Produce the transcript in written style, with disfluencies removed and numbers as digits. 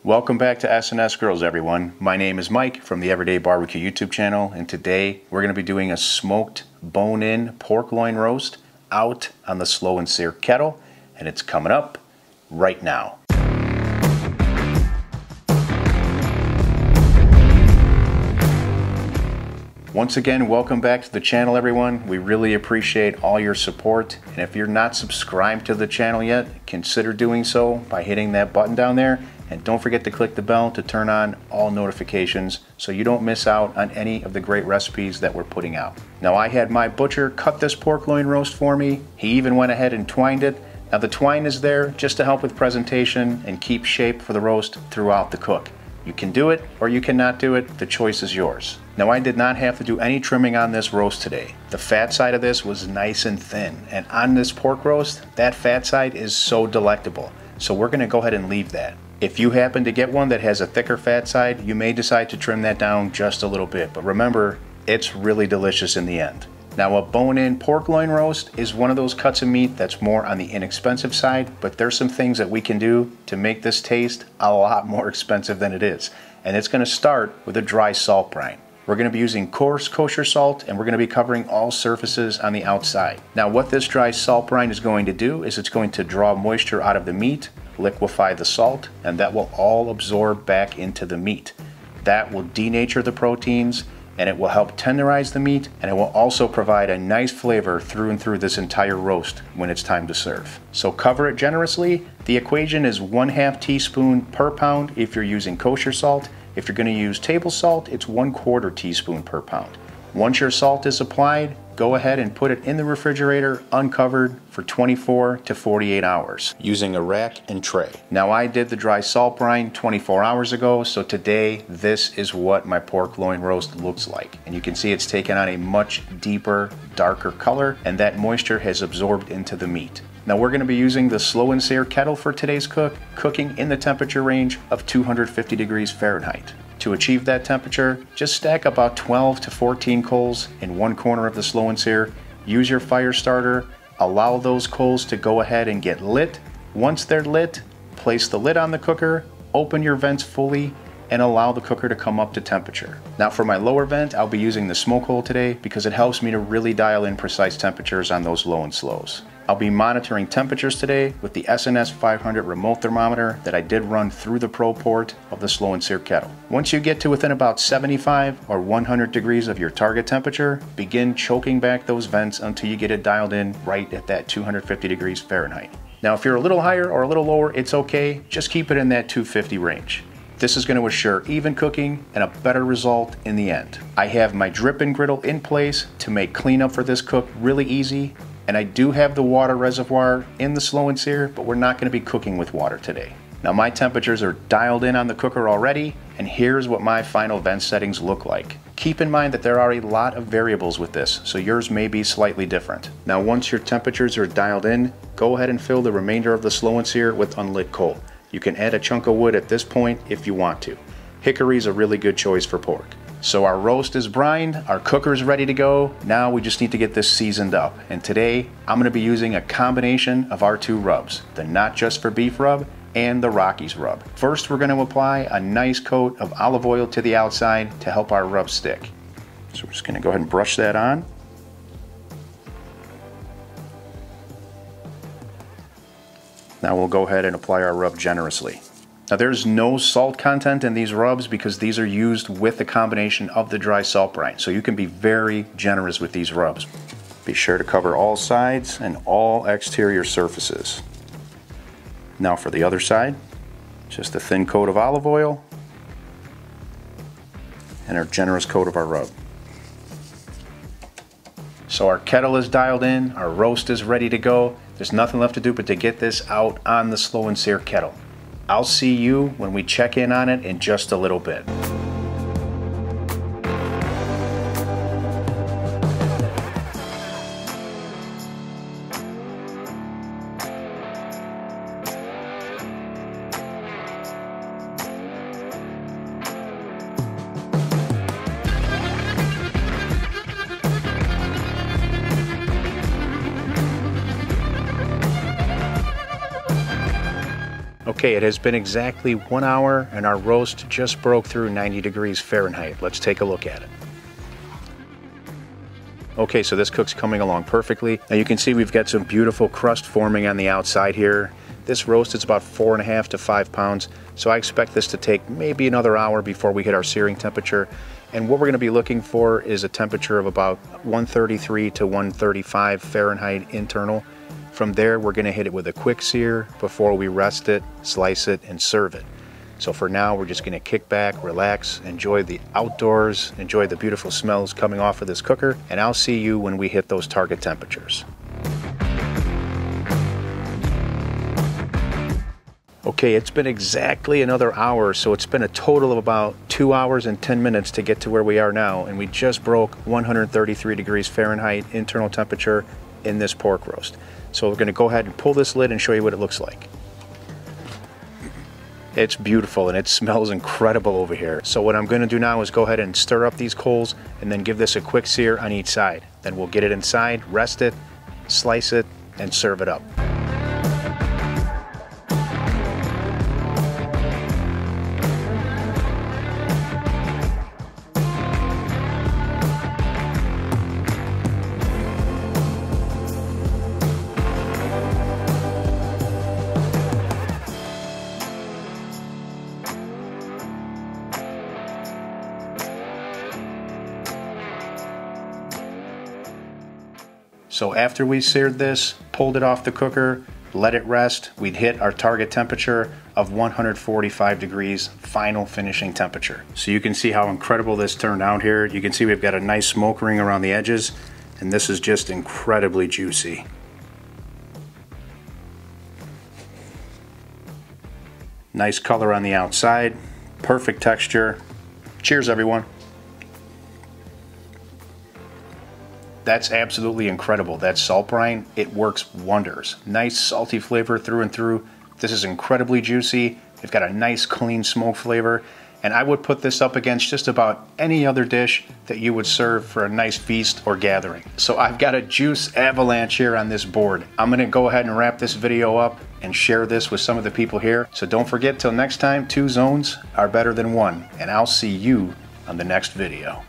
Welcome back to SNS Grills, everyone. My name is Mike from the Everyday Barbecue YouTube channel, and today we're going to be doing a smoked bone-in pork loin roast out on the Slow N Sear Kettle, and it's coming up right now. Once again, welcome back to the channel, everyone. We really appreciate all your support, and if you're not subscribed to the channel yet, consider doing so by hitting that button down there. And don't forget to click the bell to turn on all notifications so you don't miss out on any of the great recipes that we're putting out. Now, I had my butcher cut this pork loin roast for me. He even went ahead and twined it. Now, the twine is there just to help with presentation and keep shape for the roast throughout the cook. You can do it or you cannot do it. The choice is yours. Now, I did not have to do any trimming on this roast today. The fat side of this was nice and thin, and on this pork roast, that fat side is so delectable. So we're gonna go ahead and leave that. If you happen to get one that has a thicker fat side, you may decide to trim that down just a little bit, but remember, it's really delicious in the end. Now, a bone-in pork loin roast is one of those cuts of meat that's more on the inexpensive side, but there's some things that we can do to make this taste a lot more expensive than it is. And it's gonna start with a dry salt brine. We're going to be using coarse kosher salt, and we're going to be covering all surfaces on the outside. Now, what this dry salt brine is going to do is it's going to draw moisture out of the meat, liquefy the salt, and that will all absorb back into the meat. That will denature the proteins, and it will help tenderize the meat, and it will also provide a nice flavor through and through this entire roast when it's time to serve. So cover it generously. The equation is 1/2 teaspoon per pound if you're using kosher salt. If you're going to use table salt, it's 1/4 teaspoon per pound. Once your salt is applied, go ahead and put it in the refrigerator uncovered for 24 to 48 hours using a rack and tray. Now, I did the dry salt brine 24 hours ago, so today this is what my pork loin roast looks like. And you can see it's taken on a much deeper, darker color, and that moisture has absorbed into the meat. Now, we're going to be using the Slow N Sear Kettle for today's cooking in the temperature range of 250 degrees Fahrenheit. To achieve that temperature, just stack about 12 to 14 coals in one corner of the Slow N Sear. Use your fire starter, allow those coals to go ahead and get lit. Once they're lit, place the lid on the cooker, open your vents fully, and allow the cooker to come up to temperature. Now, for my lower vent, I'll be using the smoke hole today because it helps me to really dial in precise temperatures on those low and slows. I'll be monitoring temperatures today with the SNS 500 remote thermometer that I did run through the probe port of the Slow N Sear Kettle. Once you get to within about 75 or 100 degrees of your target temperature, begin choking back those vents until you get it dialed in right at that 250 degrees Fahrenheit. Now, if you're a little higher or a little lower, it's okay. Just keep it in that 250 range. This is going to assure even cooking and a better result in the end. I have my drip-in griddle in place to make cleanup for this cook really easy. And I do have the water reservoir in the Slow N Sear, but we're not going to be cooking with water today. Now, my temperatures are dialed in on the cooker already, and here's what my final vent settings look like. Keep in mind that there are a lot of variables with this, so yours may be slightly different. Now, once your temperatures are dialed in, go ahead and fill the remainder of the Slow N Sear with unlit coal. You can add a chunk of wood at this point if you want to. Hickory is a really good choice for pork. So our roast is brined, our cooker's ready to go. Now we just need to get this seasoned up. And today I'm going to be using a combination of our two rubs, the Not Just for Beef rub and the Rockies rub. First, we're going to apply a nice coat of olive oil to the outside to help our rub stick. So we're just going to go ahead and brush that on. Now we'll go ahead and apply our rub generously. Now, there's no salt content in these rubs because these are used with the combination of the dry salt brine. So you can be very generous with these rubs. Be sure to cover all sides and all exterior surfaces. Now for the other side, just a thin coat of olive oil and our generous coat of our rub. So our kettle is dialed in, our roast is ready to go. There's nothing left to do but to get this out on the Slow N Sear Kettle. I'll see you when we check in on it in just a little bit. Okay, it has been exactly 1 hour and our roast just broke through 90 degrees Fahrenheit. Let's take a look at it. Okay, so this cook's coming along perfectly. Now you can see we've got some beautiful crust forming on the outside here. This roast is about 4.5 to 5 pounds, so I expect this to take maybe another hour before we hit our searing temperature. And what we're gonna be looking for is a temperature of about 133 to 135 Fahrenheit internal. From there, we're gonna hit it with a quick sear before we rest it, slice it, and serve it. So for now, we're just gonna kick back, relax, enjoy the outdoors, enjoy the beautiful smells coming off of this cooker, and I'll see you when we hit those target temperatures. Okay, it's been exactly another hour, so it's been a total of about 2 hours and 10 minutes to get to where we are now, and we just broke 133 degrees Fahrenheit internal temperature in this pork roast. So we're gonna go ahead and pull this lid and show you what it looks like. It's beautiful and it smells incredible over here. So what I'm gonna do now is go ahead and stir up these coals and then give this a quick sear on each side. Then we'll get it inside, rest it, slice it, and serve it up. So after we seared this, pulled it off the cooker, let it rest, we'd hit our target temperature of 145 degrees, final finishing temperature. So you can see how incredible this turned out here. You can see we've got a nice smoke ring around the edges, and this is just incredibly juicy. Nice color on the outside, perfect texture. Cheers, everyone. That's absolutely incredible. That salt brine, it works wonders. Nice salty flavor through and through. This is incredibly juicy. It's got a nice clean smoke flavor. And I would put this up against just about any other dish that you would serve for a nice feast or gathering. So I've got a juice avalanche here on this board. I'm gonna go ahead and wrap this video up and share this with some of the people here. So don't forget, till next time, 2 zones are better than 1. And I'll see you on the next video.